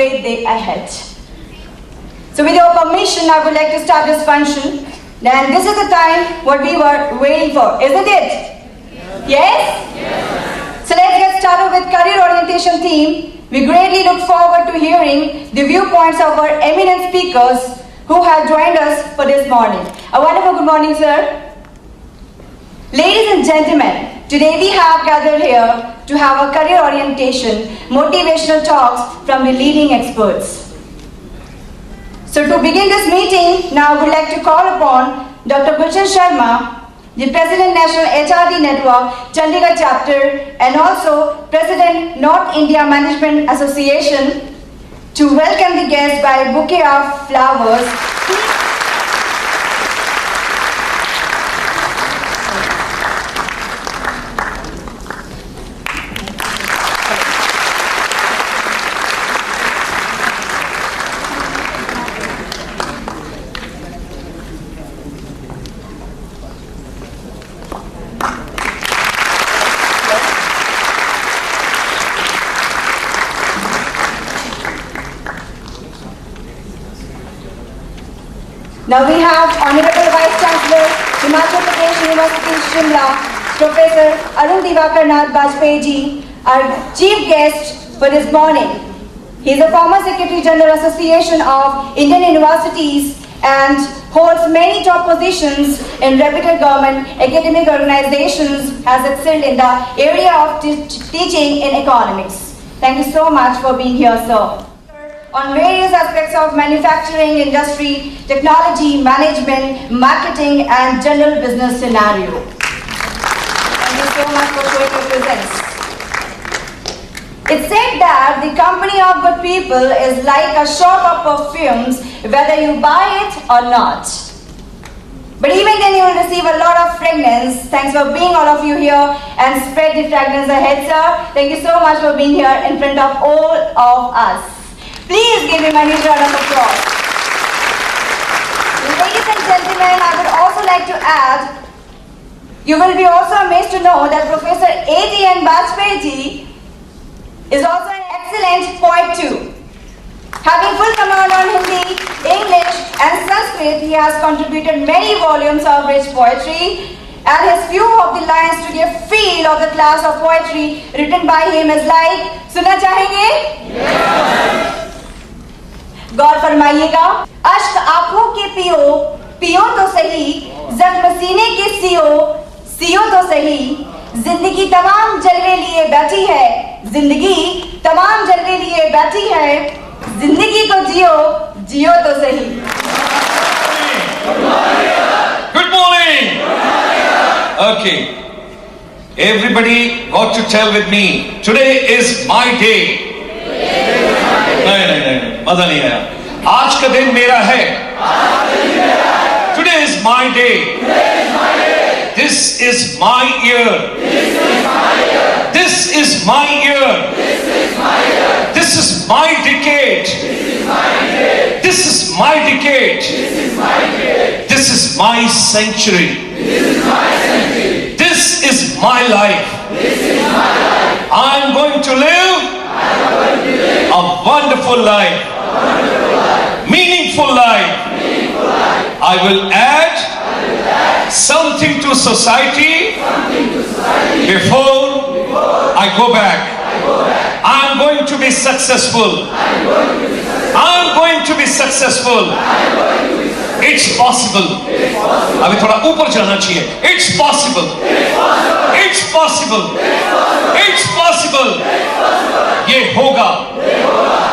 great day ahead. So with your permission, I would like to start this function. And this is the time what we were waiting for, isn't it? Yes? Yes. So let's get started with career orientation theme. We greatly look forward to hearing the viewpoints of our eminent speakers who have joined us for this morning. A wonderful good morning, sir. Ladies and gentlemen, today we have gathered here to have a career orientation, motivational talks from the leading experts. So to begin this meeting, now I would like to call upon Dr. Gulshan Sharma, the President National HRD Network, Chandigarh Chapter, and also President North India Management Association, to welcome the guests by a bouquet of flowers. Now we have Honorable Vice Chancellor, Himachal Pradesh University, Shimla, Professor Arun Divakar Nath Bajpayee ji, our chief guest for this morning. He is a former Secretary General Association of Indian Universities and holds many top positions in reputed government academic organizations, has excelled in the area of teaching in economics. Thank you so much for being here, sir. On various aspects of manufacturing, industry, technology, management, marketing, and general business scenario. Thank you so much for showing your presence. It's said that the company of good people is like a shop of perfumes, whether you buy it or not. But even then you will receive a lot of fragrance. Thanks for being all of you here and spread the fragrance ahead, sir. Thank you so much for being here in front of all of us. Please give him a huge round of applause. Ladies and gentlemen, I would also like to add, you will be also amazed to know that Professor A.T.N. Bajpayee ji is also an excellent poet too. Having full command on Hindi, English and Sanskrit, he has contributed many volumes of rich poetry, and his few of the lines to give feel of the class of poetry written by him is like, सुनना चाहेंगे? Yes. गौर फरमाइएगा, अश्क आंखों के पियो, पियो तो सही, जख्म सीने के सियो, सियो तो सही, जिंदगी तमाम जलवे लिए बैठी है, जिंदगी तमाम जलवे लिए बैठी है, जिंदगी को जियो, जियो तो सही. Good morning. Okay. Everybody got to tell with me, today is my day. नहीं, मजा नहीं आया. आज का दिन मेरा है. Today is my day. This is my year. This is my year. This is my decade. This is my decade. This is my century. This is my life. I am going to live a wonderful life, meaningful life. I will add something to society before I go back. I am going to be successful. I am going to be successful. It's possible. अभी थोड़ा ऊपर जाना चाहिए. It's possible. It's possible. It's possible. ये होगा.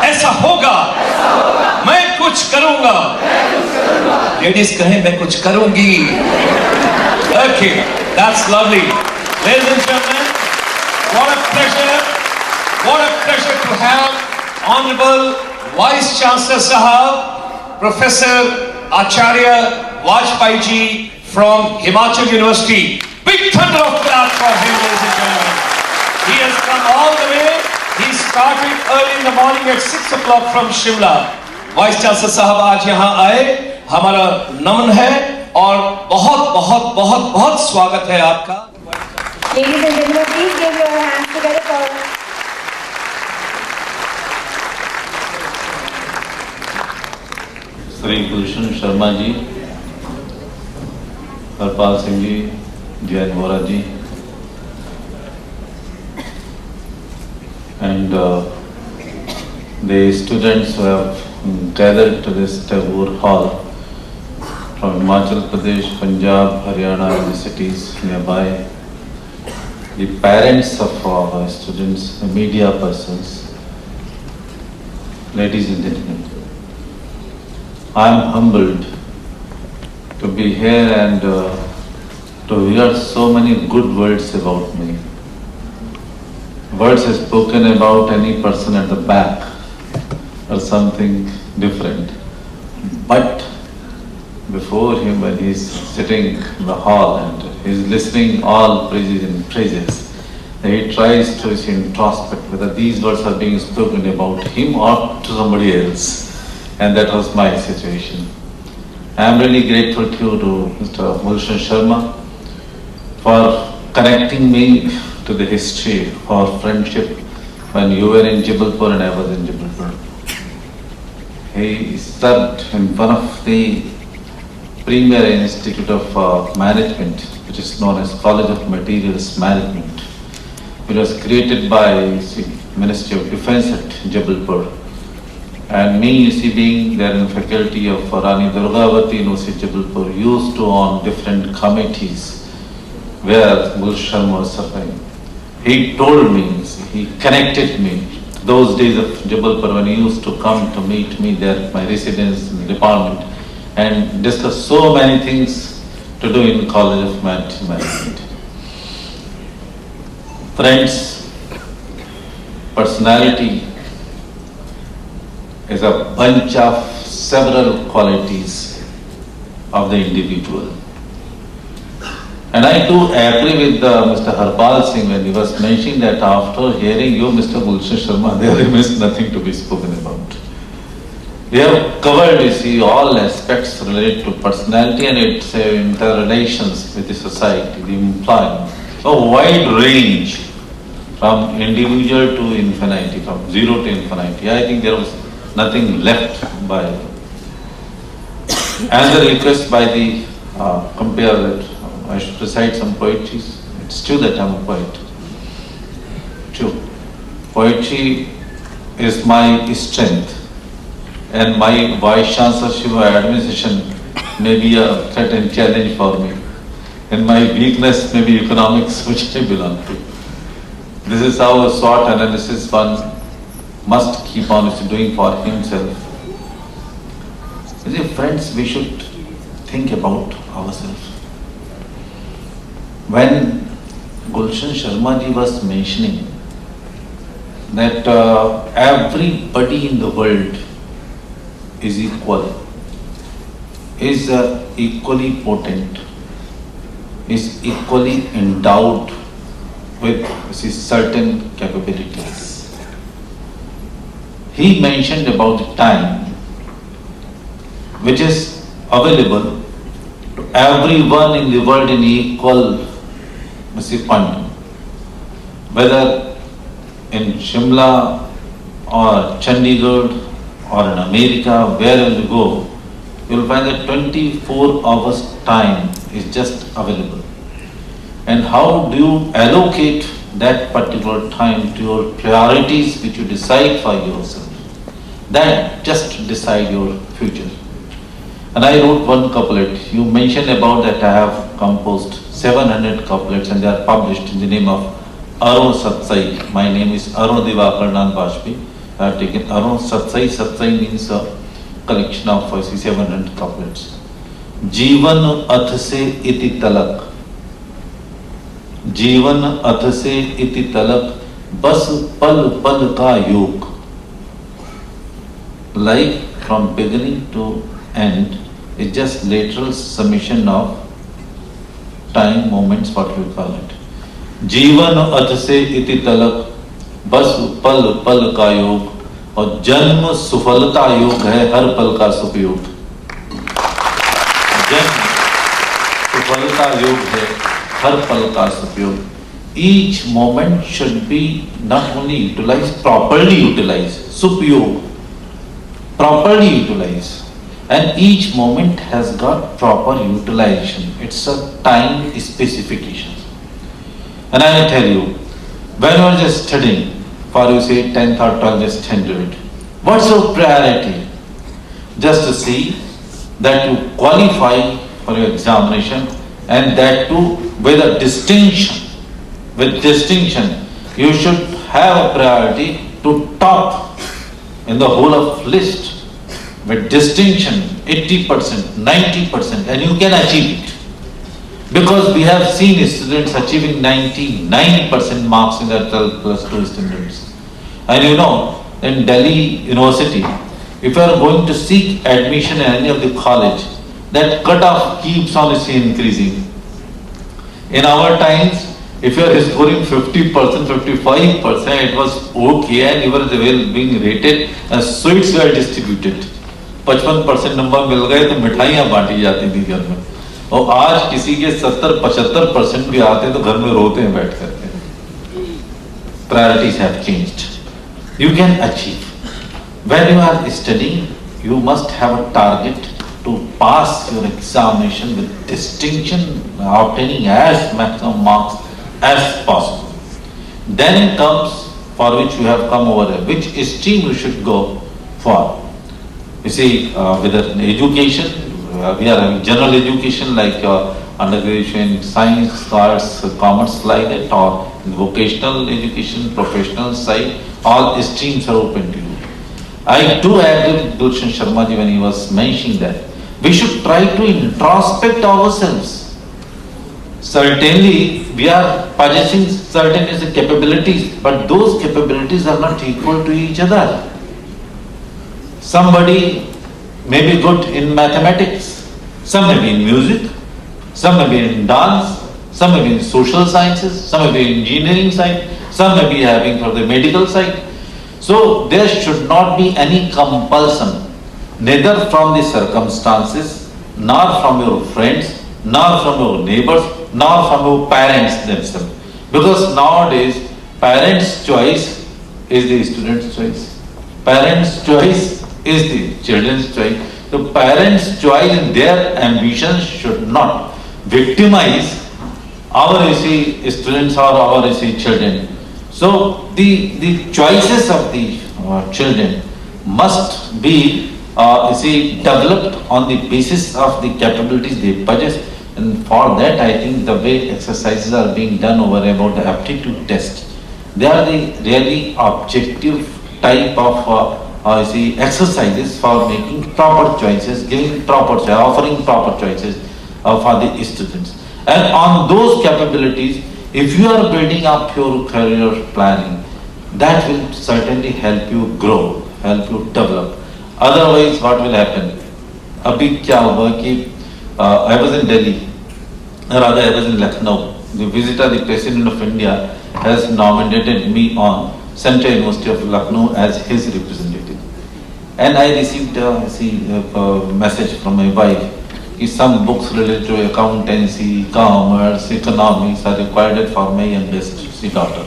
ऐसा होगा. मैं कुछ करूंगा. Ladies कहें मैं कुछ करूंगी. Okay, that's lovely. Ladies and gentlemen, what a pleasure. What a pleasure to have Honorable Vice Chancellor Sahab, Professor Acharya Bajpayee ji from Himachal University. Big thunder of claps for him, ladies and gentlemen. He has come all the way. He started early in the morning at 6 o'clock from Shimla. Vice Chancellor Sahab आज यहाँ आए, हमारा नमन है और बहुत बहुत बहुत बहुत स्वागत है आपका. Ladies and gentlemen, please give your hands together for Shri Gulshan Sharma ji, Harpal Singh ji, Jain Vora ji, and the students who have gathered to this Tagore Hall from Himachal Pradesh, Punjab, Haryana and the cities nearby, the parents of our students, the media persons, ladies and gentlemen, I am humbled to be here and to hear so many good words about me. Words are spoken about any person at the back or something different. But before him, when he is sitting in the hall and he is listening all praises and praises, he tries to introspect whether these words are being spoken about him or to somebody else. And that was my situation. I am really grateful to you, to Mr. Gulshan Sharma, for connecting me to the history of our friendship when you were in Jabalpur and I was in Jabalpur. He served in one of the premier institute of management, which is known as College of Materials Management. It was created by Ministry of Defence at Jabalpur. And me, being there in the faculty of Rani Durgavati University Jabalpur, used to on different committees where Gulshan was serving. He told me, he connected me those days of Jabalpur when he used to come to meet me there at my residence in the department and discuss so many things to do in College of Management. Friends, personality is a bunch of several qualities of the individual. And I do agree with Mr. Harpal Singh when he was mentioning that after hearing you, Mr. Gulshan Sharma, there remains nothing to be spoken about. We have covered, you see, all aspects related to personality and its interrelations with the society, the employment. A wide range from individual to infinity, from zero to infinity. I think there was nothing left by. Another request by the compare that I should recite some poetry. It's true that I'm a poet. True. Poetry is my strength, and my Vice Chancellorship administration may be a threat and challenge for me. And my weakness may be economics, which I belong to. This is how a SWOT analysis one must keep on doing for himself. You see, friends, we should think about ourselves. When Gulshan Sharma ji was mentioning that everybody in the world is equal, is equally potent, is equally endowed with certain capabilities. He mentioned about the time which is available to everyone in the world in equal quantum. Whether in Shimla or Chandigarh or in America, wherever you go, you will find that 24 hours time is just available. And how do you allocate that particular time to your priorities which you decide for yourself? That just decide your future. And I wrote one couplet. You mentioned about that I have composed 700 couplets and they are published in the name of Arun Satsai. My name is Arun Divakar Nand Bajpayee. I have taken Arun Satsai. Satsai means a collection of 700 couplets. Jeevan ath se iti talak. Jeevan ath se iti talak. Bas pal pal ka yog. Life from beginning to end is just literal summation of time, moments, what we call it. जीवन अथ से इति तलक बस पल पल का योग और जन्म सुफलता योग है हर पल का सुपयोग. जन्म सुफलता योग है हर पल का सुपयोग. Each moment should be not only utilized, properly utilized. Supyog, properly utilized. and each moment has got proper utilization. It's a time specification. And I will tell you, when you are just studying for you say 10th or 12th standard, what's your priority? Just to see that you qualify for your examination, and that too with a distinction. With distinction, you should have a priority to top in the whole of list. With distinction, 80%, 90%, and you can achieve it. Because we have seen students achieving 99% marks in their 12 plus 2 standards. And you know, in Delhi University, if you are going to seek admission in any of the college, that cutoff keeps on increasing. In our times, if you are scoring 50%, 55%, it was okay, and you were being rated, and sweets were distributed. 55% number मिल गए तो मिठाइयाँ बांटी जाती थी घर में, और आज किसी के 70-75% भी आते तो घर में रोते हैं बैठ करके. Priorities have changed. You can achieve. When you are studying, you must have a target to pass your examination with distinction, obtaining as maximum marks as possible. Then comes for which you have come over here, which stream you should go for. You see, with education, we are having general education like undergraduate in science, arts, commerce like that, or vocational education, professional side, all streams are open to you. I do agree with Gulshan Sharma ji when he was mentioning that we should try to introspect ourselves. Certainly, we are possessing certain capabilities, but those capabilities are not equal to each other. Somebody may be good in mathematics, some may be in music, some may be in dance, some may be in social sciences, some may be in engineering side, some may be having for the medical side. So there should not be any compulsion, neither from the circumstances, nor from your friends, nor from your neighbors, nor from your parents themselves. Because nowadays, parents' choice is the student's choice. Parents' choice is the children's choice. The parents' choice and their ambitions should not victimize our students or our children. So the choices of the children must be developed on the basis of the capabilities they possess, and for that I think the way exercises are being done over about the aptitude test, they are the really objective type of exercises for making proper choices, giving proper choices, offering proper choices for the students. And on those capabilities, if you are building up your career planning, that will certainly help you grow, help you develop. Otherwise, what will happen? Abhi kya hua ki I was in Delhi, rather I was in Lucknow. The visitor, the President of India, has nominated me on Central University of Lucknow as his representative. And I received a message from my wife that some books related to accountancy, commerce, economics are required for my youngest daughter.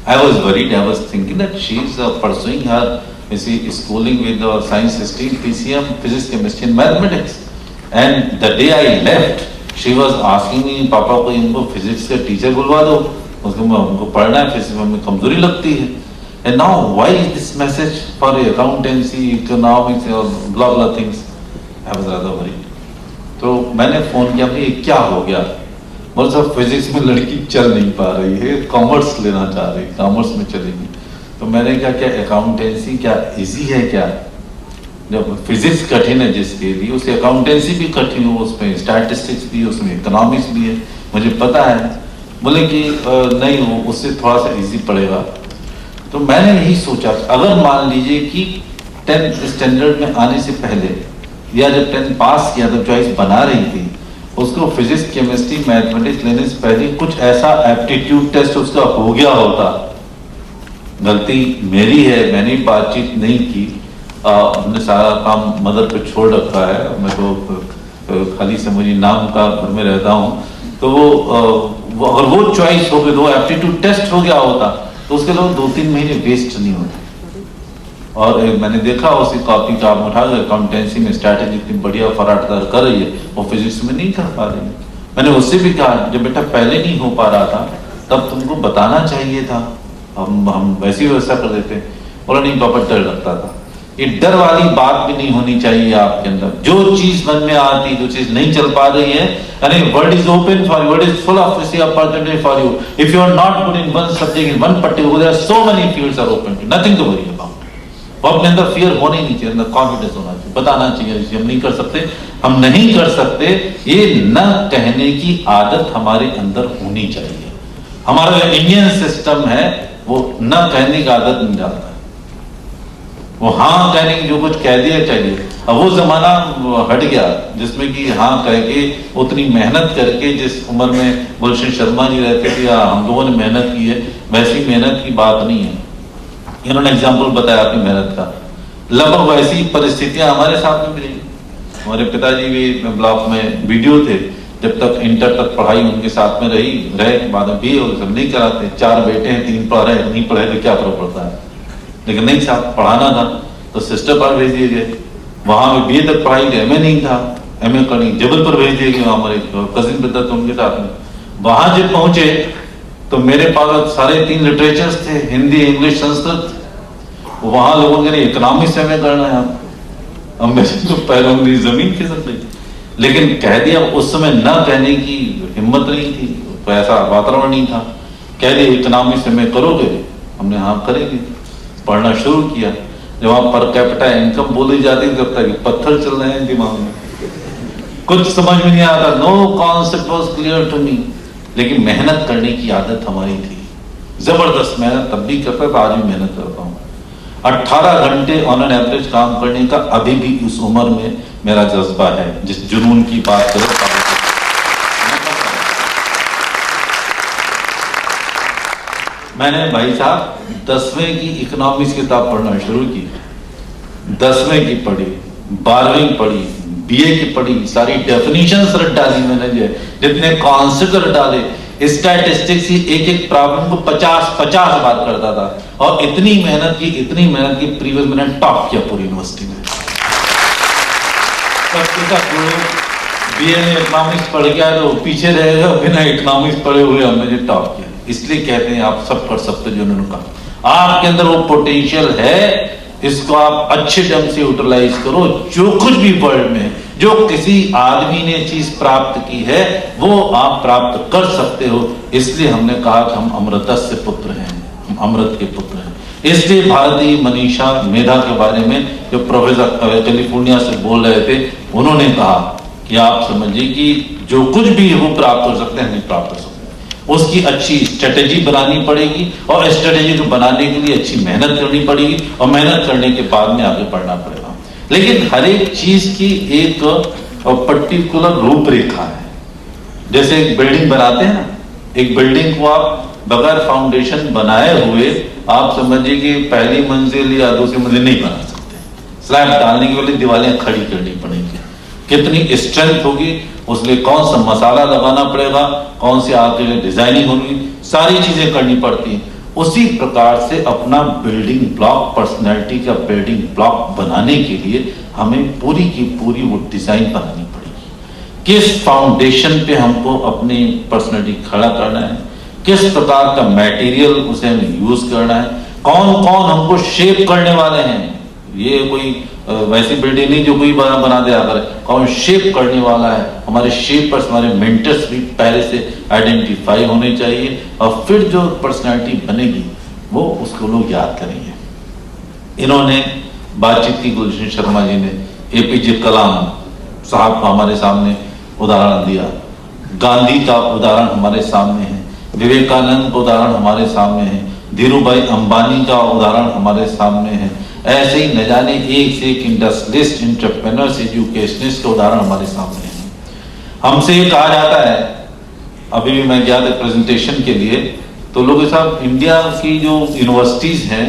I was worried. I was thinking that she is pursuing her schooling with science stream, PCM, physics, chemistry and mathematics. And the day I left, she was asking me, Papa को इनको physics का teacher बुलवा दो, उनको पढ़ना है, physics में कमजोरी लगती है. And now, why is this message for accountancy, economics, or blah blah things? I was rather worried. तो मैंने फोन किया, भाई क्या हो गया? बोले साहब फिजिक्स में लड़की चल नहीं पा रही है, कॉमर्स लेना चाह रही, कॉमर्स में चलेगी. तो मैंने कहा क्या अकाउंटेंसी क्या इजी है क्या? जब फिजिक्स कठिन है जिसके लिए, उसकी अकाउंटेंसी भी कठिन हो, उसमें स्टैटिस्टिक्स भी, उसमें इकोनॉमिक्स भी है, मुझे पता है. बोले कि नहीं, वो उससे थोड़ा सा इजी पड़ेगा. तो मैंने यही सोचा, अगर मान लीजिए कि 10th स्टैंडर्ड में आने से पहले या जब 10th पास किया तो चॉइस बना रही थी, उसको फिजिक्स, केमिस्ट्री, मैथमेटिक्स लेने से पहले कुछ ऐसा एप्टीट्यूड टेस्ट उसका हो गया होता. गलती मेरी है, मैंने बातचीत नहीं की, हमने सारा काम मदर पे छोड़ रखा है. मैं तो खाली समझिए नाम का घर में रहता हूँ. तो अगर वो चॉइस हो गई, वो एप्टीट्यूड टेस्ट हो गया होता, तो उसके लोग 2-3 महीने वेस्ट नहीं होते. और मैंने देखा उसी कॉपी का आप उठाकर अकाउंटेंसी में स्ट्रैटेजी इतनी बढ़िया फराटदार कर रही है, वो फिजिक्स में नहीं कर पा रही है। मैंने उससे भी कहा जब बेटा पहले नहीं हो पा रहा था तब तुमको बताना चाहिए था, हम वैसी व्यवस्था कर देते। बोला नहीं पापा डर लगता था। ये डर वाली बात भी नहीं होनी चाहिए आपके अंदर। जो चीज मन में आती, जो चीज नहीं चल पा रही है, यानी world is open for you, world is full of opportunity for you. If you are not good in one subject, in one particular, there are so many fields are open to, nothing to worry about. वो अपने अंदर fear होने नहीं चाहिए, अंदर confidence होना चाहिए, बताना चाहिए हम नहीं कर सकते, हम नहीं कर सकते। ये न कहने की आदत हमारे अंदर होनी चाहिए। हमारा जो इंडियन सिस्टम है वो न कहने की आदत नहीं डालता है, वो हाँ कहने की जो कुछ कह दिया चाहिए। अब वो जमाना हट गया जिसमें कि हाँ कह के उतनी मेहनत करके, जिस उम्र में गुलशन शर्मा जी रहते थे या हम लोगों ने मेहनत की है, वैसी मेहनत की बात नहीं है। इन्होंने एग्जाम्पल बताया अपनी मेहनत का, लगभग वैसी परिस्थितियां हमारे साथ में मिलेगी। हमारे पिताजी भी ब्लॉक में वीडियो थे, जब तक इंटर तक पढ़ाई उनके साथ में रहे बाद में भी सब नहीं कराते। 4 बेटे हैं, 3 पढ़ रहे, नहीं पढ़े तो क्या फर्क पड़ता है, लेकिन नहीं साहब पढ़ाना था तो सिस्टर पर भेज दिए गए। वहां में बीए तक पढ़ाई थी, एमए नहीं था, एमए करनी जबलपुर भेज दिए गए। हमारे कजिन ब्रदर थे उनके साथ में, वहां जब पहुंचे तो मेरे पास सारे 3 लिटरेचर्स थे, हिंदी, इंग्लिश, संस्कृत। वहां लोगों ने इकोनॉमिक्स में करना है, अब मेरे तो पैरों में जमीन खिसक गई। लेकिन कह दिया, उस समय न कहने की हिम्मत नहीं थी, ऐसा वातावरण नहीं था। कह दिया इकोनॉमिक्स में करोगे, हमने हाँ करेंगे, पढ़ना शुरू किया। जब वहां पर कैपिटा इनकम बोली जाती थी तब तक पत्थर चल रहे हैं दिमाग में, कुछ समझ में नहीं आता, no concept was clear to me. लेकिन मेहनत करने की आदत हमारी थी, जबरदस्त मेहनत तब भी करता था, आज भी मेहनत करता हूँ। 18 घंटे ऑन एन एवरेज काम करने का अभी भी उस उम्र में मेरा जज्बा है। जिस जुनून की बात करो, मैंने भाई साहब 10वें की इकोनॉमिक्स किताब पढ़ना शुरू की, 10वें की पढ़ी, 12वीं पढ़ी, बीए की पढ़ी, सारी डेफिनेशंस रट डाली मैंने, जितने कॉन्सेप्ट रट डाले। स्टैटिस्टिक्स की एक प्रॉब्लम को 50 बार करता था, और इतनी मेहनत की प्रीवियस मैंने टॉप किया पूरी यूनिवर्सिटी में। बीए में इकोनॉमिक्स पढ़ गया तो पीछे रहेगा, बिना इकोनॉमिक्स पढ़े हुए हमने जो टॉप किया। इसलिए कहते हैं आप सब कर सकते, जो उन्होंने कहा आपके अंदर वो पोटेंशियल है, इसको आप अच्छे ढंग से यूटिलाइज करो। जो कुछ भी वर्ल्ड में जो किसी आदमी ने चीज प्राप्त की है वो आप प्राप्त कर सकते हो। इसलिए हमने कहा कि हम अमृतस्य पुत्र हैं, हम अमृत के पुत्र हैं। इसलिए भारतीय मनीषा मेधा के बारे में जो प्रोफेसर कैलिफोर्निया से बोल रहे थे, उन्होंने कहा कि आप समझिए कि जो कुछ भी वो प्राप्त कर सकते हैं, नहीं प्राप्त कर सकते, उसकी अच्छी स्ट्रेटेजी बनानी पड़ेगी, और स्ट्रेटेजी को बनाने के लिए अच्छी मेहनत करनी पड़ेगी, और मेहनत करने के बाद में आगे बढ़ना पड़ेगा। लेकिन हर एक चीज की एक पर्टिकुलर रूपरेखा है। जैसे एक बिल्डिंग बनाते हैं ना, एक बिल्डिंग को आप बगैर फाउंडेशन बनाए हुए आप समझिए कि पहली मंजिल या दूसरी मंजिल नहीं बना सकते। स्लैब डालने के लिए दीवारें खड़ी करनी पड़ेंगी, कितनी स्ट्रेंथ होगी, उसलिए कौन सा मसाला लगाना पड़ेगा, कौन सी आपके डिजाइनिंग होगी, सारी चीजें करनी पड़ती हैं। उसी प्रकार से अपना बिल्डिंग ब्लॉक, पर्सनैलिटी का बिल्डिंग ब्लॉक बनाने के लिए हमें पूरी की पूरी वो डिजाइन बनानी पड़ेगी। किस फाउंडेशन पे हमको अपनी पर्सनैलिटी खड़ा करना है, किस प्रकार का मटेरियल उसे हमें यूज करना है, कौन कौन हमको शेप करने वाले हैं। ये कोई वैसी बिल्डिंग नहीं जो कोई बना दे आकर, कौन शेप करने वाला है। हमारे शेपर्स, हमारे मेंटर्स भी पहले से आइडेंटिफाई होने चाहिए, और फिर जो पर्सनालिटी बनेगी वो उसको लोग याद करेंगे। इन्होंने बातचीत की, गुलशन शर्मा जी ने एपीजे कलाम साहब को हमारे सामने उदाहरण दिया, गांधी का उदाहरण हमारे सामने है, विवेकानंद का उदाहरण हमारे सामने है, धीरूभाई अंबानी का उदाहरण हमारे सामने है। ऐसे ही न जाने एक से एक इंडस्ट्रियलिस्ट, एंटरप्रेन्योर्स, एजुकेशनिस्ट के उदाहरण हमारे सामने हैं। हमसे ये कहा जाता है, अभी भी मैं गया था प्रेजेंटेशन के लिए, तो लोग साहब इंडिया की जो यूनिवर्सिटीज हैं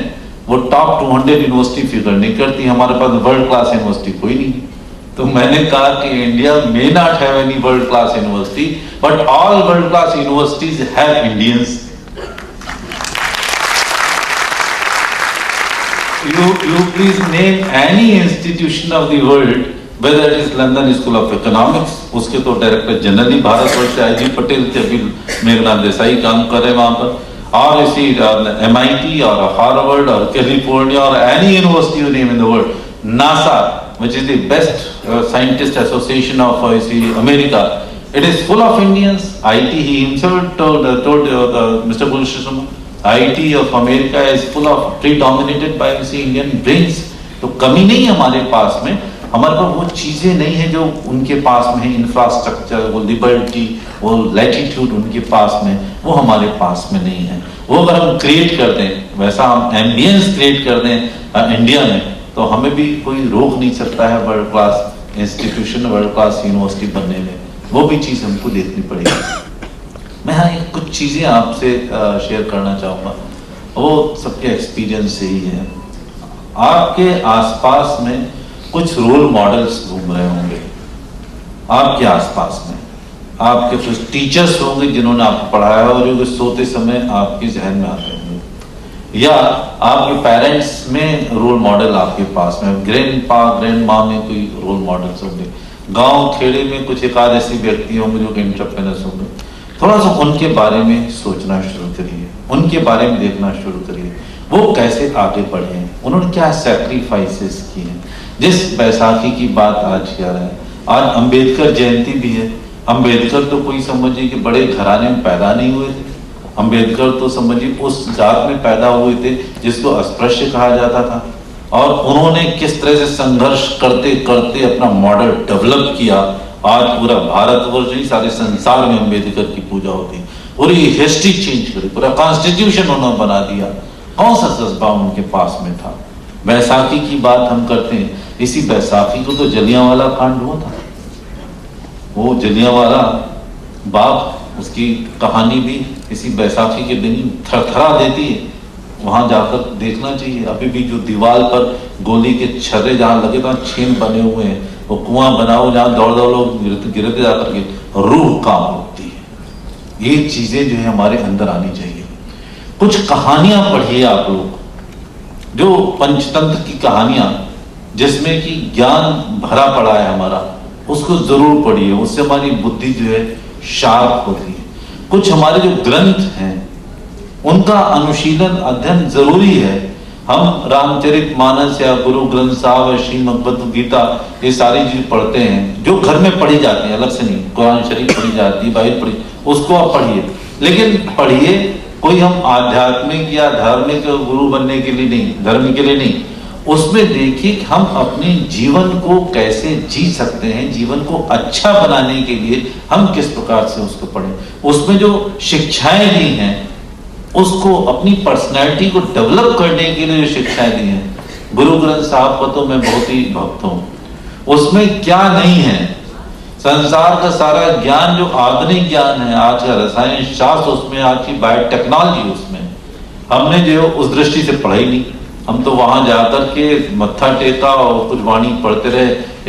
वो टॉप 200 यूनिवर्सिटी फिगर नहीं करती, हमारे पास वर्ल्ड क्लास यूनिवर्सिटी कोई नहीं। तो मैंने कहा कि India may not have any world class university, but all world class universities have Indians. you please name any institution of the world, whether it is London School of Economics, उसके तो director general ही भारतवर्ष से IG. Patel थे, अभी मेघनाथ देसाई काम कर रहे हैं वहां पर, और इसी MIT और हार्वर्ड और कैलिफोर्निया और any university you name in the world, NASA, which is the best scientist association of America, it is full of Indians. IT, he himself told Mr. Gulshan Sharma, IT of America is full of predominated by Indian brains. तो कमी नहीं है हमारे पास में, हमारे पास वो चीजें नहीं है जो उनके पास में है, इंफ्रास्ट्रक्चर, वो लिबर्टी, वो लैटिट्यूड उनके पास में, वो हमारे पास में नहीं है। वो अगर हम क्रिएट कर दें, वैसा हम एम्बियंस क्रिएट कर दें इंडिया में, तो हमें भी कोई रोक नहीं सकता है world class institution, world class university बनने में। वो भी चीज हमको देखनी पड़ेगी। मैं यहाँ कुछ चीजें आपसे शेयर करना चाहूँगा, वो सबके एक्सपीरियंस से ही है। आपके आसपास में कुछ रोल मॉडल्स घूम रहे होंगे, आपके आसपास में आपके कुछ टीचर्स होंगे जिन्होंने आपको पढ़ाया और जो सोते समय आपके जहन में आते होंगे, या आपके पेरेंट्स में रोल मॉडल आपके पास में, ग्रैंडपा ग्रैंडमा में कोई रोल मॉडल्स होंगे, गांव खेड़े में कुछ एक आध ऐसे व्यक्ति होंगे जो एंटरप्रेन्योर्स होंगे। थोड़ा सा उनके बारे में सोचना शुरू करिए, उनके बारे में देखना शुरू करिए, वो कैसे आगे बढ़े हैं, उन्होंने क्या सैक्रिफाइसेस किए हैं। जिस बैसाखी की बात आज किया रहा है, आज अंबेडकर जयंती भी है। अंबेडकर तो कोई समझिए कि बड़े घराने में पैदा नहीं हुए थे, अंबेडकर तो समझिए उस जात में पैदा हुए थे जिसको अस्पृश्य कहा जाता था, और उन्होंने किस तरह से संघर्ष करते करते अपना मॉडल डेवलप किया। आज पूरा भारतवर्ष ही, सारे संसार में अंबेडकर की पूजा होती है, पूरी हिस्ट्री चेंज करी, पूरा कॉन्स्टिट्यूशन उन्होंने बना दिया। कौन सा जज्बा उनके पास में था। बैसाखी की बात हम करते हैं, इसी बैसाखी को तो जलियांवाला कांड हुआ था। वो जलियांवाला बाग, उसकी कहानी भी इसी बैसाखी के दिन थरथरा देती है। वहां जाकर देखना चाहिए, अभी भी जो दीवार पर गोली के छर्रे जहां लगे तो छेद बने हुए हैं, वो कुआं बनाओ जहां दौड़ दौड़ लोग गिरते जाकर के रूह कांप उठती है। ये चीजें जो है हमारे अंदर आनी चाहिए। कुछ कहानियां पढ़िए आप लोग, जो पंचतंत्र की कहानियां जिसमें कि ज्ञान भरा पड़ा है हमारा, उसको जरूर पढ़िए, उससे हमारी बुद्धि जो है शार्प होती है। कुछ हमारे जो ग्रंथ हैं उनका अनुशीलन अध्ययन जरूरी है। हम रामचरितमानस या गुरु ग्रंथ साहब या श्रीमद् भगवद गीता, ये सारी चीज पढ़ते हैं जो घर में पढ़ी जाती है, अलग से नहीं। कुरान शरीफ पढ़ी जाती है, बाइबल पढ़ी, उसको आप पढ़िए, लेकिन पढ़िए कोई हम आध्यात्मिक या धार्मिक गुरु बनने के लिए नहीं, धर्म के लिए नहीं। उसमें देखिए कि हम अपने जीवन को कैसे जी सकते हैं, जीवन को अच्छा बनाने के लिए हम किस प्रकार से उसको पढ़ें। उसमें जो शिक्षाएं दी हैं, उसको अपनी पर्सनैलिटी को डेवलप करने के लिए जो शिक्षाएं दी हैं, गुरु ग्रंथ साहब का तो मैं बहुत ही भक्त हूं। उसमें क्या नहीं है, संसार का सारा ज्ञान जो आधुनिक ज्ञान है, आज का रसायन शास्त्र उसमें, आज की बायोटेक्नोलॉजी उसमें, हमने जो उस दृष्टि से पढ़ाई नहीं। हम तो वहां जाकर के मत्था टेका और कुछ वाणी पढ़ते रहे,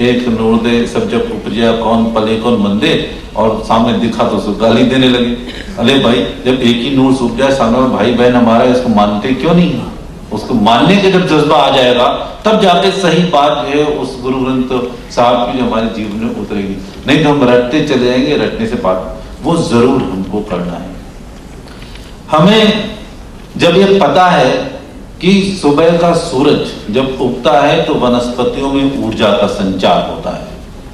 एक नूरदे सब जब उपजया कौन पले कौन मंदे, और सामने दिखा तो उसको गाली देने लगे। अरे भाई, जब एक ही नूर सूख जाए, सामने में भाई बहन हमारा, इसको मानते क्यों नहीं है? उसको मानने का जब जज्बा आ जाएगा तब जाके सही बात जो है उस गुरु ग्रंथ साहब की जो हमारे जीवन में उतरेगी। नहीं तो हम रटते चले जाएंगे, रटने से बात, वो जरूर हमको करना है। हमें जब ये पता है कि सुबह का सूरज जब उगता है तो वनस्पतियों में ऊर्जा का संचार होता है।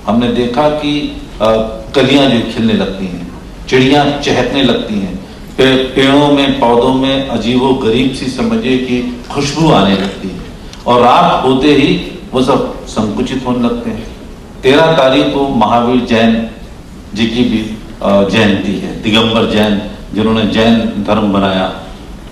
हमने देखा कि कलियां जो खिलने लगती हैं, चिड़ियां चहकने लगती हैं, पेड़ों में पौधों में अजीबो गरीब सी समझिए कि खुशबू आने लगती है, और रात होते ही वो सब संकुचित होने लगते हैं। 13 तारीख को महावीर जैन जी की भी जयंती है। दिगंबर जैन जिन्होंने जैन धर्म बनाया,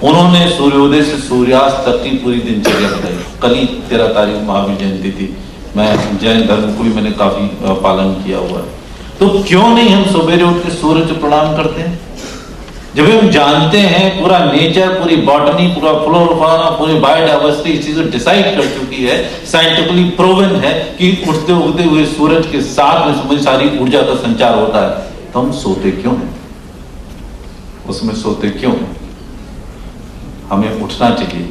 उन्होंने सूर्योदय से सूर्यास्त तक की पूरी दिनचर्या बताई। कल ही 13 तारीख महावीर जयंती थी। मैं जैन धर्म को भी मैंने काफी पालन किया हुआ है। तो क्यों नहीं हम सवेरे उठ के सूरज को प्रणाम करते हैं? जब हम जानते हैं पूरा नेचर, पूरी बॉटनी, पूरा फ्लोरा, पूरी बायोडाइवर्सिटी इस चीज को डिसाइड कर चुकी है, साइंटिफिकली प्रूवन है कि उठते उगते हुए सूरज के साथ में समझ सारी ऊर्जा का संचार होता है, तो हम सोते क्यों हैं? उसमें सोते क्यों हैं? हमें उठना चाहिए,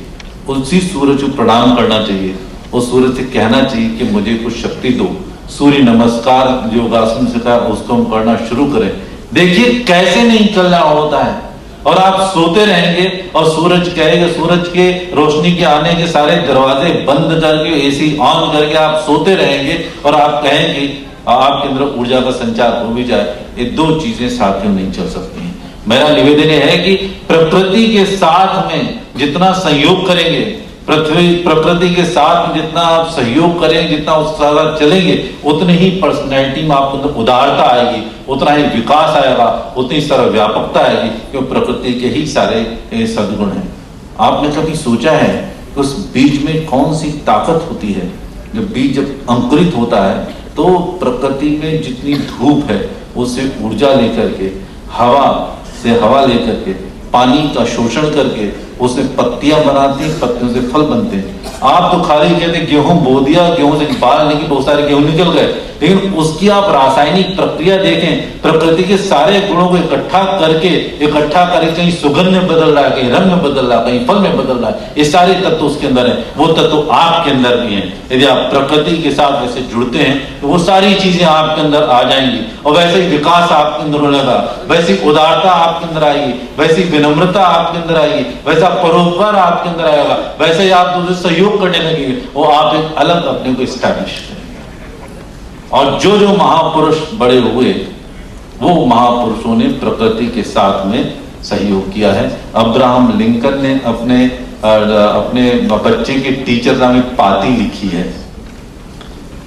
उसी सूरज को प्रणाम करना चाहिए और सूरज से कहना चाहिए कि मुझे कुछ शक्ति दो। सूर्य नमस्कार योगासन सिखा उसको हम करना शुरू करें। देखिए कैसे नहीं कल्याण होता है। और आप सोते रहेंगे और सूरज कहेगा, सूरज के रोशनी के आने के सारे दरवाजे बंद करके एसी ऑन करके आप सोते रहेंगे और आप कहेंगे आपके अंदर ऊर्जा का संचार हो भी जाए। ये दो चीजें साथ में नहीं चल सकती हैं। मेरा निवेदन है कि प्रकृति के साथ में जितना सहयोग करेंगे, प्रकृति के साथ जितना आप सहयोग करेंगे, जितना उसके साथ चलेंगे, उतनी ही पर्सनैलिटी में आपको अंदर उदारता आएगी, उतना ही विकास आएगा, उतनी सर्वव्यापकता आएगी, क्योंकि प्रकृति के ही सारे सद्गुण हैं। आपने कभी सोचा है कि उस बीज में कौन सी ताकत होती है? जब बीज जब अंकुरित होता है तो प्रकृति में जितनी धूप है उससे ऊर्जा लेकर के, हवा से हवा लेकर के, पानी का शोषण करके उससे पत्तियां बनाती हैं, पत्तियों से फल बनते हैं। आप तो खाली कहते गेहूं बो दिया, गेहूं से बाल निकले, बहुत सारे गेहूं निकल गए, लेकिन उसकी आप रासायनिक प्रक्रिया देखें, प्रकृति के सारे गुणों को इकट्ठा करके कहीं सुगंध में बदल रहा है, कहीं रंग में बदल रहा है, कहीं फल में बदल रहा है। ये सारे तत्व उसके अंदर है, वो तत्व आपके अंदर भी हैं। यदि आप प्रकृति के साथ वैसे जुड़ते हैं तो वो सारी चीजें आपके अंदर आ जाएंगी और वैसे ही विकास आपके अंदर होने लगा, वैसी उदारता आपके अंदर आएगी, वैसी विनम्रता आपके अंदर आएगी, वैसा परोपकार आपके अंदर आएगा, वैसे ही आप दूसरे सहयोग करने लगेंगे, वो आप एक अलग अपने को स्टैब्लिश करेंगे। और जो जो महापुरुष बड़े हुए वो महापुरुषों ने प्रकृति के साथ में सहयोग किया है। अब्राहम लिंकन ने अपने बच्चे के टीचर नाम में पाती लिखी है,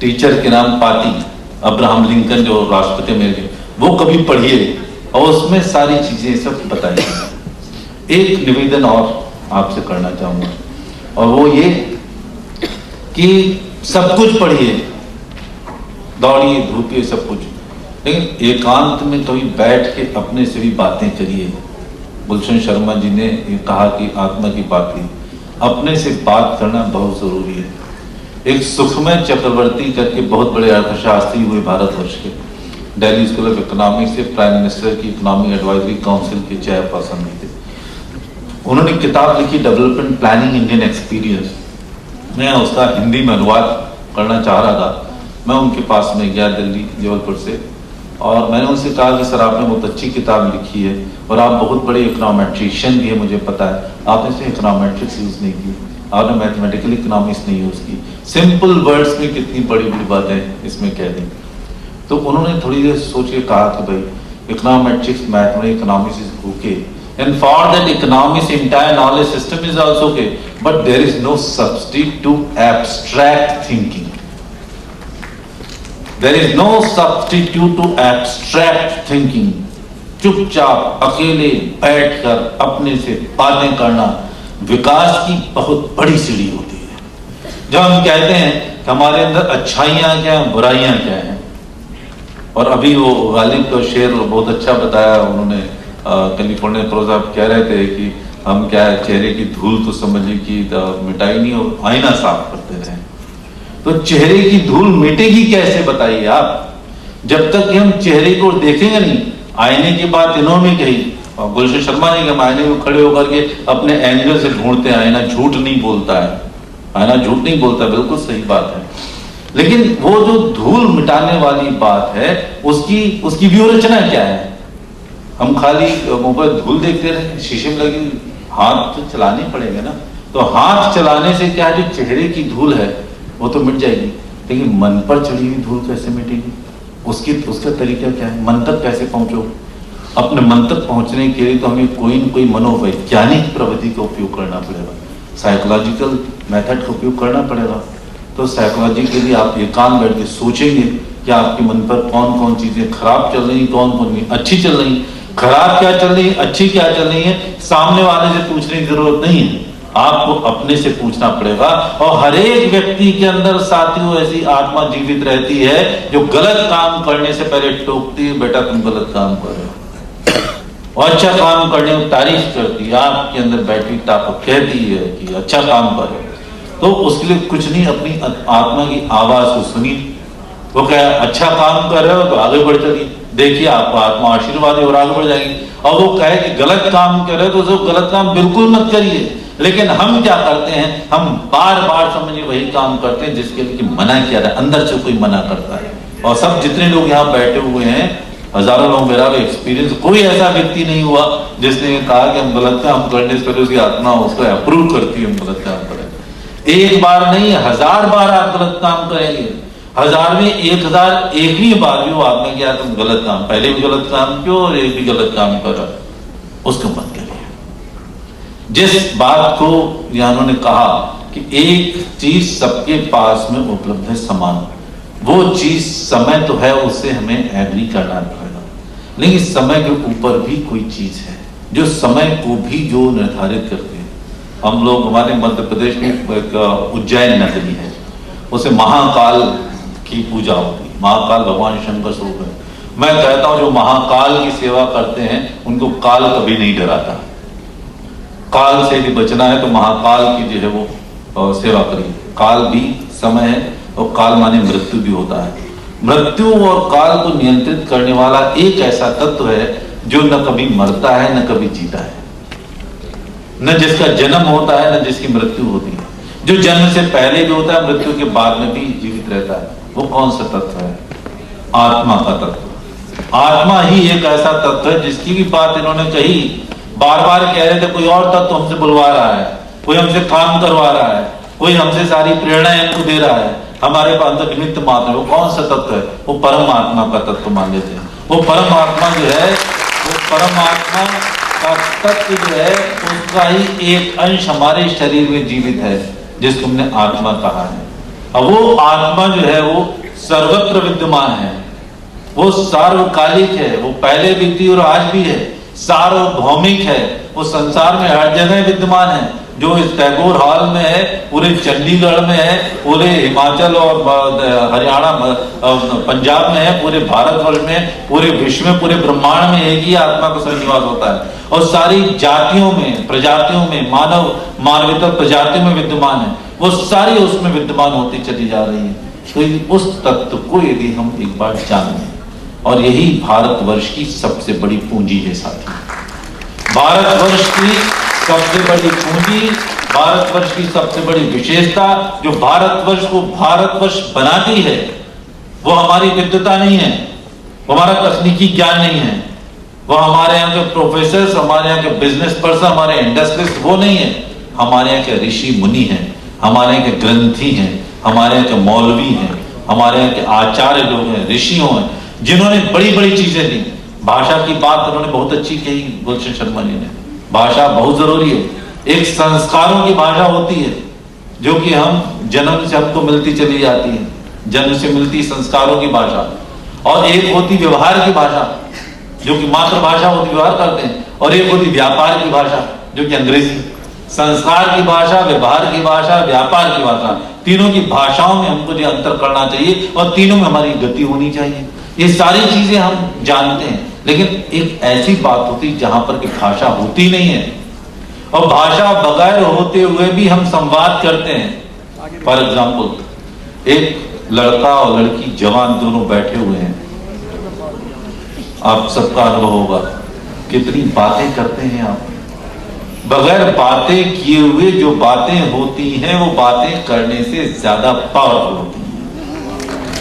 टीचर के नाम पाती। अब्राहम लिंकन जो राष्ट्रपति अमेरिका, वो कभी पढ़िए और उसमें सारी चीजें सब बताई। एक निवेदन और आपसे करना चाहूंगा और वो ये कि सब कुछ पढ़िए, दौड़िए धूपिए सब कुछ, लेकिन एकांत में कभी बैठ के अपने से भी बातें करिए। गुलशन शर्मा जी ने ये कहा कि आत्मा की बात ही, अपने से बात करना बहुत जरूरी है। एक सुखमय चक्रवर्ती करके बहुत बड़े अर्थशास्त्री हुए भारतवर्ष के, दिल्ली स्कूल ऑफ इकोनॉमिक्स से प्राइम मिनिस्टर की इकोनॉमिक एडवाइजरी काउंसिल के चेयरपर्सन भी थे। उन्होंने किताब लिखी डेवलपमेंट प्लानिंग इंडियन एक्सपीरियंस। मैं उसका हिंदी में अनुवाद करना चाह रहा था। मैं उनके पास में गया दिल्ली जबलपुर से और मैंने उनसे कहा कि सर आपने बहुत अच्छी किताब लिखी है और आप बहुत बड़े इकोनॉमेट्रिशियन भी है, मुझे पता है, आपने सिर्फ इकोनॉमेट्रिक्स यूज नहीं की, आपने मैथमेटिकल इकोनॉमिक्स नहीं यूज की, सिंपल वर्ड्स में कितनी बड़ी बड़ी बातें इसमें कह दी। तो उन्होंने थोड़ी देर सोच के कहा कि भाई econometrics mathematics economics is okay and for that economics entire knowledge system is also okay, but there is no substitute to abstract thinking. There is no substitute to abstract thinking. चुपचाप अकेले बैठकर अपने से बातें करना विकास की बहुत बड़ी सीढ़ी होती है। जब हम कहते हैं कि हमारे अंदर अच्छाइयां क्या हैं, बुराइयां क्या हैं, और अभी वो गालिब का शेर बहुत अच्छा बताया उन्होंने। कैलिफोर्निया प्रो साहब कह रहे थे कि हम क्या है, चेहरे की धूल तो समझिए कि मिटाई नहीं और आईना साफ करते रहे। तो चेहरे की धूल मिटेगी कैसे बताइए आप, जब तक कि हम चेहरे को देखेंगे नहीं। आईने की बात इन्होंने कही और गुलशन शर्मा ने कि हम आईने में खड़े होकर के अपने एंगल से ढूंढते हैं, आईना झूठ नहीं बोलता है, आईना झूठ नहीं बोलता, बिल्कुल सही बात है। लेकिन वो जो धूल मिटाने वाली बात है उसकी व्यूहरचना क्या है? हम खाली मोबाइल धूल देखते रहे, शीशे में लगी, हाथ तो चलाने पड़ेगा ना। तो हाथ चलाने से क्या, जो चेहरे की धूल है वो तो मिट जाएगी, लेकिन मन पर चढ़ी हुई धूल कैसे मिटेगी? उसका तरीका क्या है? मन तक कैसे पहुंचो? अपने मन तक पहुंचने के लिए तो हमें कोई न कोई मनोवैज्ञानिक प्रविधि का उपयोग करना पड़ेगा, साइकोलॉजिकल मेथड का उपयोग करना पड़ेगा। तो साइकोलॉजी के लिए आप एकांत बैठ के सोचेंगे कि आपके मन पर कौन कौन चीजें खराब चल रही, कौन कौन अच्छी चल रही। खराब क्या चल रही है, अच्छी क्या चल रही है, सामने वाले से पूछने की जरूरत नहीं है, आपको अपने से पूछना पड़ेगा। और हर एक व्यक्ति के अंदर साथियों ऐसी आत्मा जीवित रहती है जो गलत काम करने से पहले टोकती है, बेटा तुम गलत काम कर रहे हो, और अच्छा काम करने की तारीफ करती है, आपके अंदर बैठी ताकत कहती है कि अच्छा काम करो। तो उसके लिए कुछ नहीं, अपनी आत्मा की आवाज को सुनिए। वो क्या अच्छा काम कर रहे हो तो आगे बढ़ चलिए, देखिए आपको आत्मा आशीर्वाद है और आगे बढ़ जाएगी। और वो कहे कि गलत काम कर रहे हो तो गलत काम बिल्कुल मत करिए, लेकिन हम क्या करते हैं, हम बार बार समझिए वही काम करते हैं जिसके लिए मना किया जाए, अंदर से कोई मना करता है। और सब जितने लोग यहाँ बैठे हुए हैं, हजारों लोग, मेरा भी एक्सपीरियंस, कोई ऐसा व्यक्ति नहीं हुआ जिसने कहा कि हम गलत काम करने से पहले उसकी आत्मा उसको अप्रूव करती है हम गलत काम करें। एक बार नहीं, 1000 बार आप गलत काम करेंगे, 1000 में 1001वीं बार भी वो आत्मा की तुम गलत काम, पहले भी गलत काम क्यों और एक भी गलत काम करा, उसको मत करिए। जिस बात को यहाँ उन्होंने कहा कि एक चीज सबके पास में उपलब्ध है समान, वो चीज समय तो है, उससे हमें एग्री करना पड़ेगा, लेकिन समय के ऊपर भी कोई चीज है जो समय को भी जो निर्धारित करते हैं। हम लोग, हमारे मध्य प्रदेश में एक उज्जैन नगरी है, उसे महाकाल की पूजा होती है, महाकाल भगवान शंकर स्वरूप है। मैं कहता हूं जो महाकाल की सेवा करते हैं उनको काल कभी नहीं डराता। काल से यदि बचना है तो महाकाल की जो है वो सेवा करिए। काल भी समय है और काल माने मृत्यु भी होता है। मृत्यु और काल को नियंत्रित करने वाला एक ऐसा तत्व है जो न कभी मरता है न कभी जीता है, न जिसका जन्म होता है न जिसकी मृत्यु होती है, जो जन्म से पहले भी होता है मृत्यु के बाद में भी जीवित रहता है। वो कौन सा तत्व है? आत्मा का तत्व। आत्मा ही एक ऐसा तत्व है जिसकी भी बात इन्होंने कही, बार बार कह रहे थे कोई और तत्व हमसे बुलवा रहा है, कोई हमसे काम करवा रहा है, कोई हमसे सारी प्रेरणाएं हमको दे रहा है, हमारे पास अंदर निमित्त मात्र है। वो कौन सा तत्व है? वो परमात्मा का तत्व मान लेते हैं। वो परमात्मा जो है, वो परमात्मा का तत्व जो है उसका ही एक अंश हमारे शरीर में जीवित है, जिसको हमने आत्मा कहा है। अब वो आत्मा जो है वो सर्वत्र विद्यमान है, वो सार्वकालिक है, वो पहले भी थी और आज भी है, सार्वभौमिक है, वो संसार में हर जगह विद्यमान है। जो इस टैगोर हॉल में है, पूरे चंडीगढ़ में है, पूरे हिमाचल और हरियाणा पंजाब में है, पूरे भारतवर्ष में, पूरे विश्व में, पूरे ब्रह्मांड में एक ही आत्मा का सन्निवास होता है और सारी जातियों में, प्रजातियों में, मानवेतर प्रजातियों में विद्यमान है। वो सारी उसमें विद्यमान होती चली जा रही है। तो उस तत्व को यदि हम एक बार जानें, और यही भारतवर्ष की सबसे बड़ी पूंजी है साथी। भारतवर्ष की सबसे बड़ी पूंजी, भारतवर्ष की सबसे बड़ी विशेषता, जो भारतवर्ष को भारतवर्ष बनाती है, वो हमारी विद्वता नहीं है, वो हमारा तकनीकी ज्ञान नहीं है, वो हमारे यहाँ के प्रोफेसर, हमारे यहाँ के बिजनेस पर्सन, हमारे इंडस्ट्रियलिस्ट वो नहीं है। हमारे यहाँ के ऋषि मुनि हैं, हमारे यहाँ के ग्रंथी हैं, हमारे यहाँ के मौलवी हैं, हमारे यहाँ के आचार्य लोग हैं, ऋषियों हैं, जिन्होंने बड़ी बड़ी चीजें दी। भाषा की बात उन्होंने बहुत अच्छी कही गुलशन शर्मा जी ने। भाषा बहुत जरूरी है। एक संस्कारों की भाषा होती है जो कि हम जन्म से हमको मिलती चली जाती है, जन्म से मिलती संस्कारों की भाषा, और एक होती व्यवहार की भाषा जो कि मातृभाषा होती, व्यवहार करते हैं, और एक होती व्यापार की भाषा जो कि अंग्रेजी। संस्कार की भाषा, व्यवहार की भाषा, व्यापार की भाषा, तीनों की भाषाओं में हमको जो अंतर करना चाहिए और तीनों में हमारी गति होनी चाहिए। ये सारी चीजें हम जानते हैं, लेकिन एक ऐसी बात होती जहां पर कि भाषा होती नहीं है, और भाषा बगैर होते हुए भी हम संवाद करते हैं। फॉर एग्जाम्पल, एक लड़का और लड़की जवान दोनों बैठे हुए हैं, आप सबका अनुभव होगा, कितनी बातें करते हैं आप। बगैर बातें किए हुए जो बातें होती हैं वो बातें करने से ज्यादा पावरफुल होती हैं।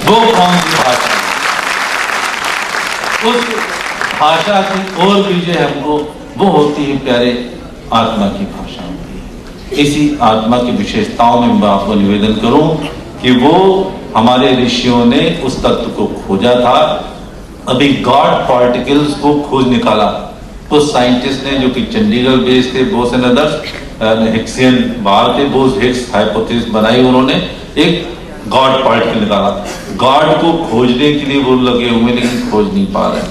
वो कौन सी भाषा है? उस भाषा की ओर भी जो हमको वो होती है प्यारे, आत्मा की भाषा होती है। इसी आत्मा की विशेषताओं में मैं आपको निवेदन करूं कि वो हमारे ऋषियों ने उस तत्व को खोजा था। अभी गॉड पार्टिकल्स को खोज निकाला उस साइंटिस्ट ने जो कि चंडीगढ़ बेस्ड थे, बोस एंड अदर्स, हिक्सियन बाहर थे, बोस हिक्स हाइपोथेसिस बनाई, उन्होंने एक गॉड पार्टिकल निकाला। गॉड को खोजने के लिए वो लगे हुए, लेकिन खोज नहीं पा रहे।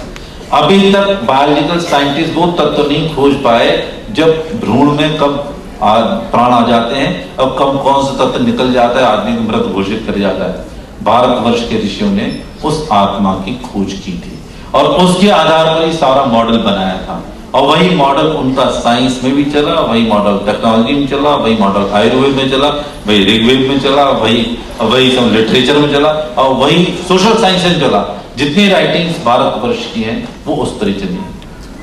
अभी तक बायोलॉजिकल साइंटिस्ट वो तत्व नहीं खोज पाए जब भ्रूण में कब प्राण आ जाते हैं और कब कौन सा तत्व निकल जाता है, आदमी को मृत घोषित कर जाता है। भारतवर्ष के ऋषियों ने उस आत्मा की खोज की थी और उसके आधार पर ही सारा मॉडल बनाया था, और वही मॉडल उनका साइंस में भी चला, वही मॉडल टेक्नोलॉजी में चला, वही मॉडल आयुर्वेद में चला, वही ऋग्वेद में चला, वही सब लिटरेचर में चला, और वही सोशल साइंस में चला। जितनी राइटिंग्स भारतवर्ष की हैं वो उस तरह चली।